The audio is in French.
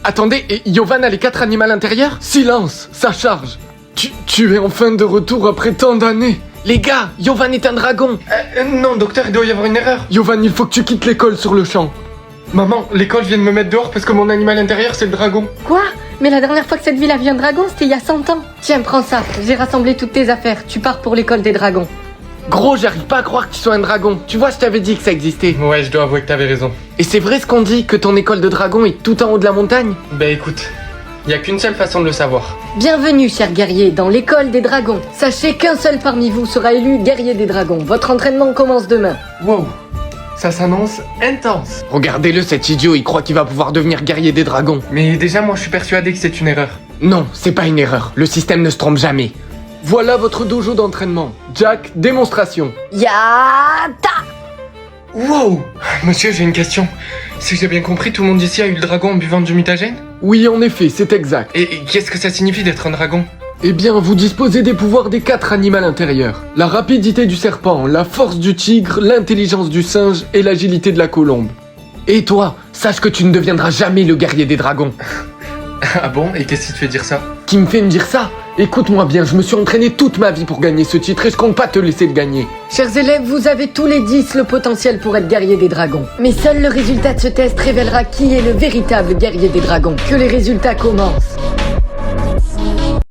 Attendez, et Yovan a les 4 animaux intérieurs? Silence, ça charge. Tu es enfin de retour après tant d'années. Les gars, Yovan est un dragon. Non, docteur, il doit y avoir une erreur. Yovan, il faut que tu quittes l'école sur le champ. Maman, l'école vient de me mettre dehors parce que mon animal intérieur, c'est le dragon. Quoi? Mais la dernière fois que cette ville a vu un dragon, c'était il y a 100 ans. Tiens, prends ça. J'ai rassemblé toutes tes affaires. Tu pars pour l'école des dragons. Gros, j'arrive pas à croire que tu sois un dragon. Tu vois, je t'avais dit que ça existait. Ouais, je dois avouer que t'avais raison. Et c'est vrai ce qu'on dit, que ton école de dragon est tout en haut de la montagne? Bah écoute, y a qu'une seule façon de le savoir. Bienvenue, chers guerriers, dans l'école des dragons. Sachez qu'un seul parmi vous sera élu guerrier des dragons. Votre entraînement commence demain. Wow, ça s'annonce intense. Regardez-le, cet idiot, il croit qu'il va pouvoir devenir guerrier des dragons. Mais déjà, moi, je suis persuadé que c'est une erreur. Non, c'est pas une erreur. Le système ne se trompe jamais. Voilà votre dojo d'entraînement. Jack, démonstration. Yata! Wow! Monsieur, j'ai une question. Si j'ai bien compris, tout le monde ici a eu le dragon en buvant du mutagène? Oui, en effet, c'est exact. Et qu'est-ce que ça signifie d'être un dragon? Eh bien, vous disposez des pouvoirs des 4 animaux intérieurs. La rapidité du serpent, la force du tigre, l'intelligence du singe et l'agilité de la colombe. Et toi, sache que tu ne deviendras jamais le guerrier des dragons. Ah bon? Et qu'est-ce qui te fait dire ça? Qui me fait me dire ça? Écoute-moi bien, je me suis entraîné toute ma vie pour gagner ce titre et je compte pas te laisser le gagner. Chers élèves, vous avez tous les 10 le potentiel pour être guerrier des dragons. Mais seul le résultat de ce test révélera qui est le véritable guerrier des dragons. Que les résultats commencent.